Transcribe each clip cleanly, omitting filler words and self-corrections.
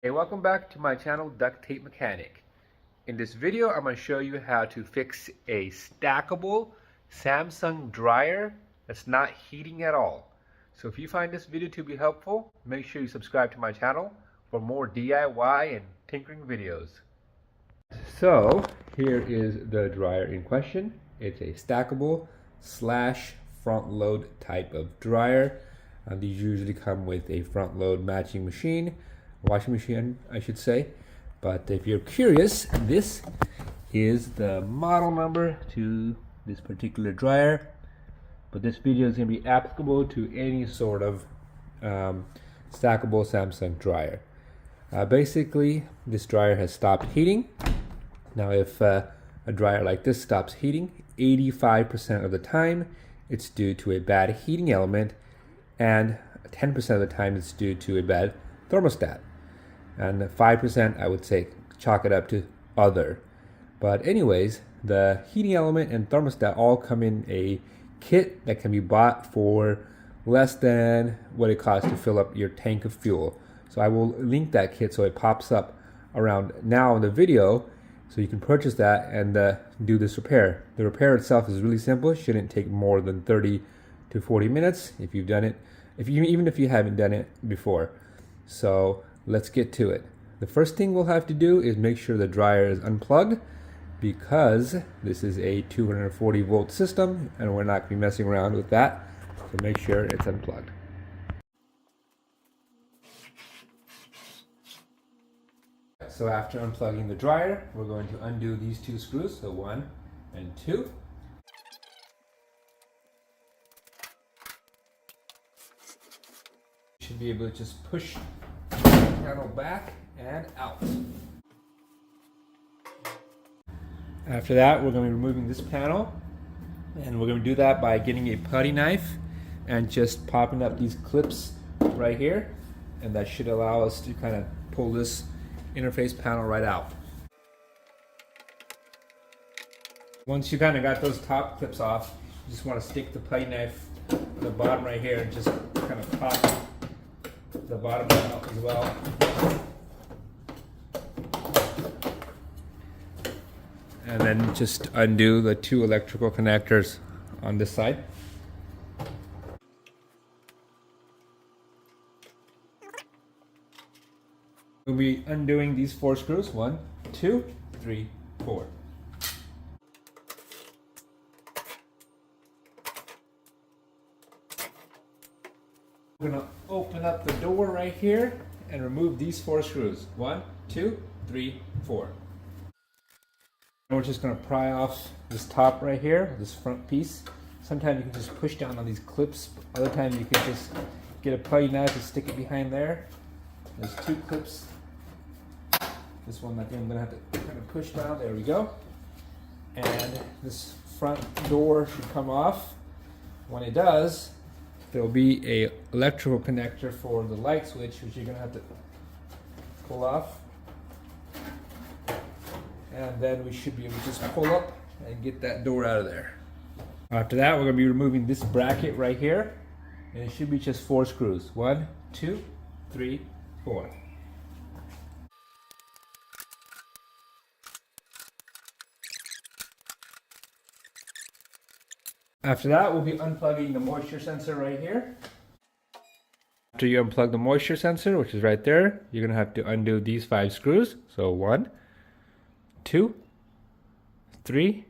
Hey, welcome back to my channel, Duct Tape Mechanic. In this video, I'm going to show you how to fix a stackable Samsung dryer that's not heating at all. So if you find this video to be helpful, make sure you subscribe to my channel for more DIY and tinkering videos. So here is the dryer in question. It's a stackable slash front load type of dryer. These usually come with a front load matching machine. Washing machine, I should say. But if you're curious, this is the model number to this particular dryer. But this video is going to be applicable to any sort of stackable Samsung dryer. Basically, this dryer has stopped heating. Now, if a dryer like this stops heating, 85% of the time it's due to a bad heating element, and 10% of the time it's due to a bad thermostat. And 5% I would say chalk it up to other. But anyways, the heating element and thermostat all come in a kit that can be bought for less than what it costs to fill up your tank of fuel. So I will link that kit so it pops up around now in the video, so you can purchase that and do this repair. The repair itself is really simple. It shouldn't take more than 30 to 40 minutes if you've done it, even if you haven't done it before. So let's get to it. The first thing we'll have to do is make sure the dryer is unplugged, because this is a 240 volt system and we're not going to be messing around with that. So make sure it's unplugged. So after unplugging the dryer, we're going to undo these two screws, so 1 and 2. You should be able to just push panel back and out. After that, we're going to be removing this panel, and we're going to do that by getting a putty knife and just popping up these clips right here, and that should allow us to kind of pull this interface panel right out. Once you kind of got those top clips off, you just want to stick the putty knife on the bottom right here and just kind of pop the bottom out as well. And then just undo the two electrical connectors on this side. We'll be undoing these 4 screws. 1, 2, 3, 4. We're going to open up the door right here and remove these 4 screws. 1, 2, 3, 4. And we're just going to pry off this top right here, this front piece. Sometimes you can just push down on these clips. Other times you can just get a putty knife and stick it behind there. There's 2 clips. This one I think I'm going to have to kind of push down. There we go. And this front door should come off. When it does, there will be a electrical connector for the light switch, which you're going to have to pull off. And then we should be able to just pull up and get that door out of there. After that, we're going to be removing this bracket right here, and it should be just 4 screws. 1, 2, 3, 4. After that, we'll be unplugging the moisture sensor right here. After you unplug the moisture sensor, which is right there, you're going to have to undo these 5 screws. So 1, 2, 3,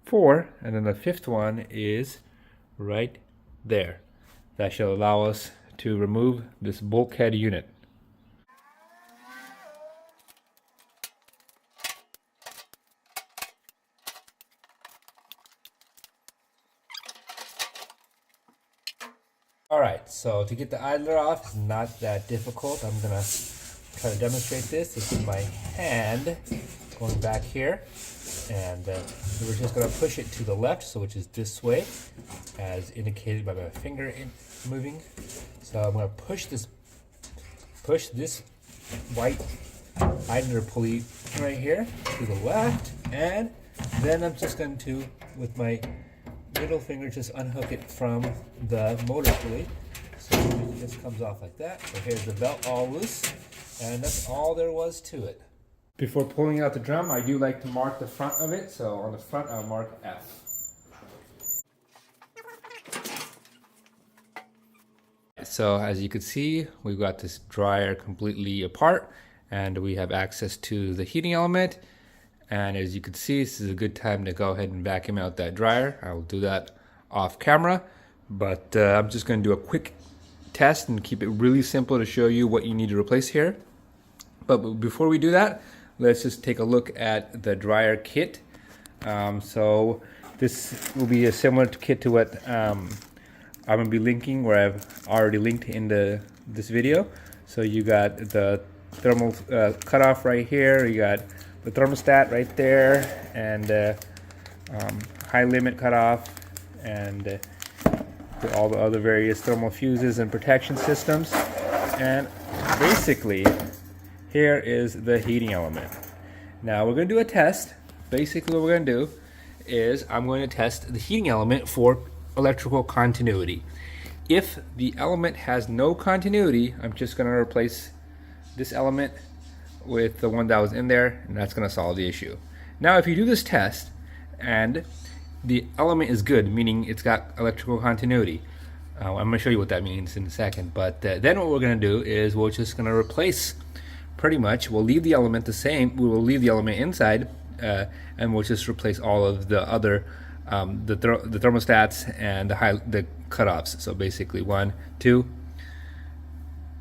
4, and then the 5th one is right there. That should allow us to remove this bulkhead unit. Alright, so to get the idler off is not that difficult. I'm going to try to demonstrate this. This is my hand going back here, and we're just going to push it to the left, so which is this way, as indicated by my finger moving. So I'm going to push this white idler pulley right here to the left, and then I'm just going to, with my middle finger, just unhook it from the motor pulley. So it just comes off like that. So here's the belt all loose. And that's all there was to it. Before pulling out the drum, I do like to mark the front of it. So on the front, I'll mark F. So as you can see, we've got this dryer completely apart and we have access to the heating element. And as you can see, this is a good time to go ahead and vacuum out that dryer. I will do that off camera, but I'm just going to do a quick test and keep it really simple to show you what you need to replace here. But before we do that, let's just take a look at the dryer kit. So this will be a similar kit to what I'm going to be linking, where I've already linked in this video. So you got the thermal cutoff right here, you got the thermostat right there, and high limit cutoff, and all the other various thermal fuses and protection systems. And basically, here is the heating element. Now we're going to do a test. Basically what we're going to do is I'm going to test the heating element for electrical continuity. If the element has no continuity, I'm just going to replace this element with the one that was in there, and that's going to solve the issue. Now if you do this test and the element is good, meaning it's got electrical continuity, I'm going to show you what that means in a second, but then what we're going to do is we're just going to replace, pretty much, we'll leave the element the same, we will leave the element inside, and we'll just replace all of the other the thermostats and the cutoffs. So basically 1, 2,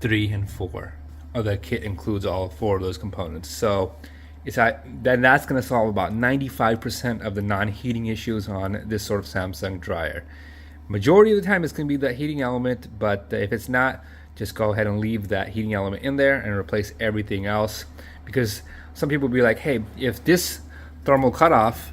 3, and 4. The kit includes all 4 of those components. So then that's going to solve about 95% of the non-heating issues on this sort of Samsung dryer. Majority of the time it's going to be that heating element, but if it's not, just go ahead and leave that heating element in there and replace everything else. Because some people will be like, hey, if this thermal cutoff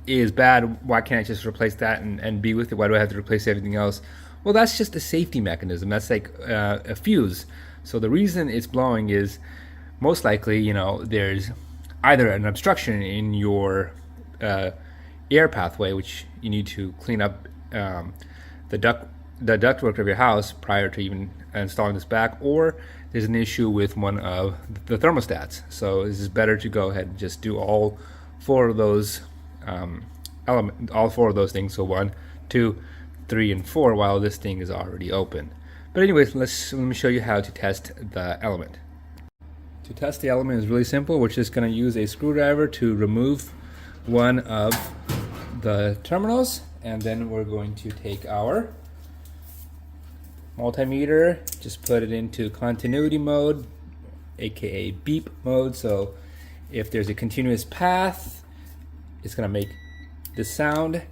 is bad, why can't I just replace that and be with it? Why do I have to replace everything else? Well, that's just a safety mechanism. That's like a fuse. So the reason it's blowing is most likely, you know, there's either an obstruction in your air pathway, which you need to clean up the ductwork of your house prior to even installing this back, or there's an issue with one of the thermostats. So this is better to go ahead and just do all 4 of those all 4 of those things. So 1, 2, 3, and 4 while this thing is already open. But anyways, let me show you how to test the element. To test the element is really simple. We're just going to use a screwdriver to remove one of the terminals, and then we're going to take our multimeter, just put it into continuity mode, aka beep mode. So if there's a continuous path, it's going to make this sound.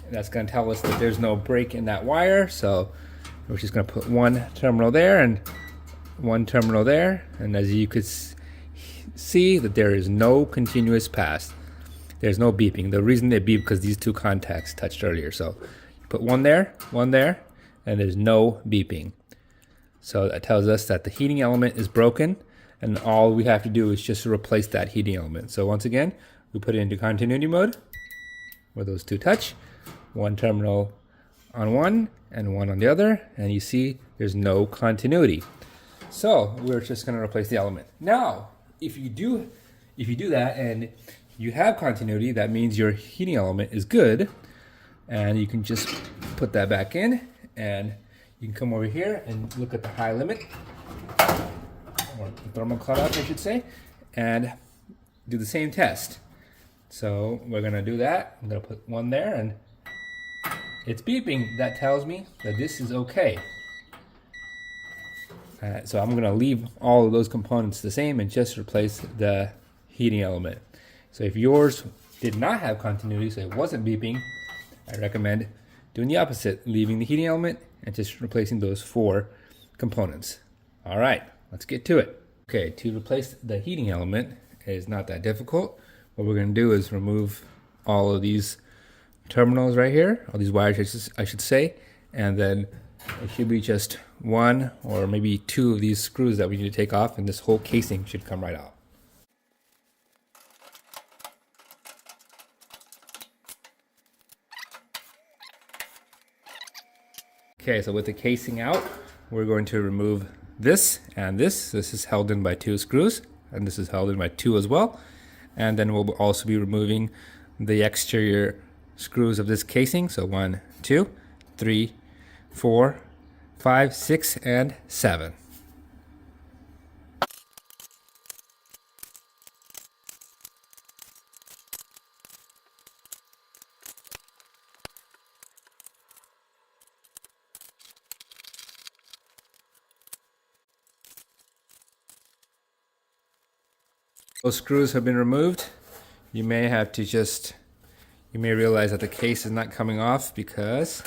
That's going to tell us that there's no break in that wire. So we're just going to put 1 terminal there and 1 terminal there, and as you could see that there is no continuous path. There's no beeping. The reason they beep because these 2 contacts touched earlier. So you put 1 there, and there's no beeping. So that tells us that the heating element is broken, and all we have to do is just replace that heating element. So once again, we put it into continuity mode where those 2 touch, 1 terminal on one and 1 on the other, and you see there's no continuity. So we're just going to replace the element. Now, if you do that and you have continuity, that means your heating element is good, and you can just put that back in, and you can come over here and look at the high limit, or the thermal cutoff, I should say, and do the same test. So we're going to do that. I'm going to put 1 there, and it's beeping. That tells me that this is okay. So I'm going to leave all of those components the same and just replace the heating element. So if yours did not have continuity, so it wasn't beeping, I recommend doing the opposite, leaving the heating element and just replacing those 4 components. All right, let's get to it. Okay, to replace the heating element is not that difficult. What we're going to do is remove all of these terminals right here, all these wires I should say, and then it should be just 1 or maybe 2 of these screws that we need to take off, and this whole casing should come right out. Okay, so with the casing out, we're going to remove this and this. This is held in by 2 screws, and this is held in by 2 as well. And then we'll also be removing the exterior screws of this casing. So 1, 2, 3, 4, 5, 6, and 7. Those screws have been removed. You may realize that the case is not coming off because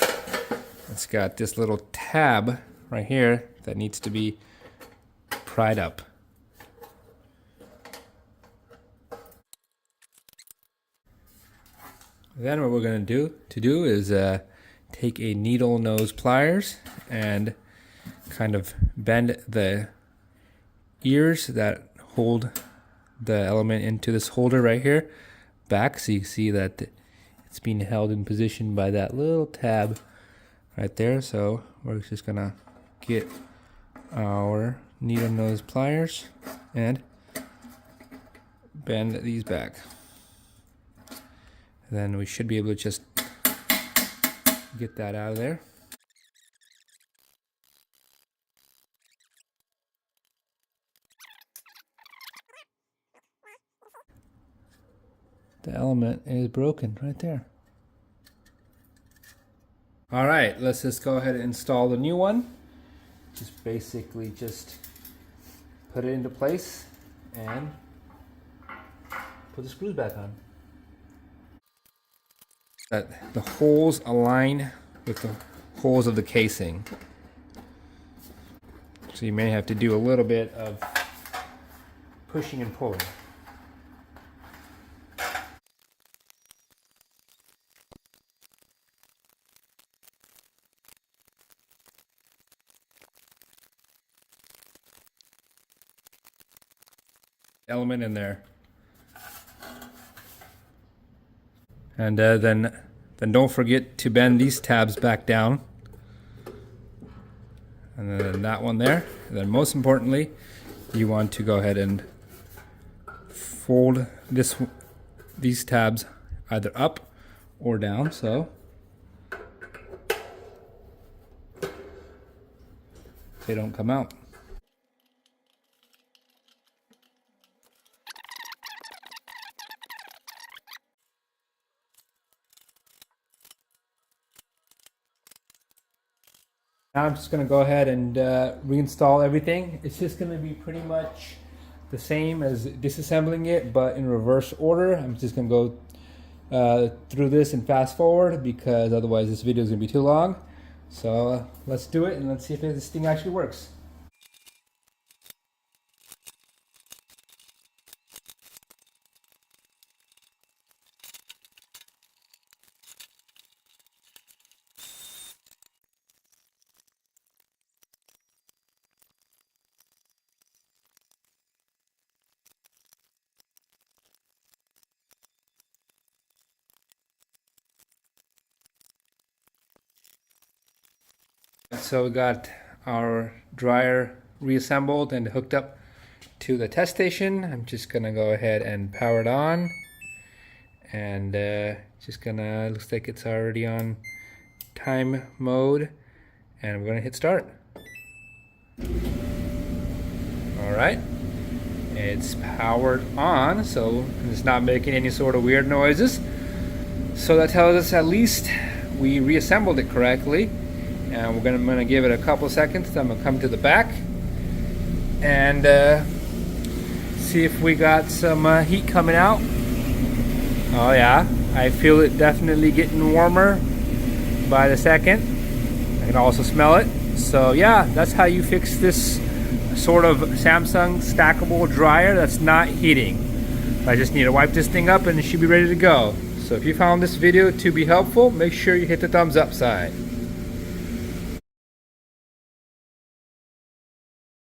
it's got this little tab right here that needs to be pried up. Then what we're going to do is take a needle nose pliers and kind of bend the ears that hold the element into this holder right here back, so you see that it's being held in position by that little tab right there. So we're just gonna get our needle nose pliers and bend these back. And then we should be able to just get that out of there. The element is broken right there. All right, let's just go ahead and install the new one. Just basically just put it into place and put the screws back on. That the holes align with the holes of the casing. So you may have to do a little bit of pushing and pulling. Element in there, and then don't forget to bend these tabs back down, and then that one there. And then most importantly, you want to go ahead and fold these tabs either up or down so they don't come out. Now I'm just going to go ahead and reinstall everything. It's just going to be pretty much the same as disassembling it, but in reverse order. I'm just going to go through this and fast forward because otherwise this video is going to be too long. So let's do it and let's see if this thing actually works. So we got our dryer reassembled and hooked up to the test station. I'm just gonna go ahead and power it on, and looks like it's already on time mode, and we're gonna hit start. All right, it's powered on, so it's not making any sort of weird noises. So that tells us at least we reassembled it correctly. And I'm gonna give it a couple seconds. Then I'm gonna come to the back and see if we got some heat coming out. Oh yeah, I feel it definitely getting warmer by the second. I can also smell it. So yeah, that's how you fix this sort of Samsung stackable dryer that's not heating. I just need to wipe this thing up and it should be ready to go. So if you found this video to be helpful, make sure you hit the thumbs up sign.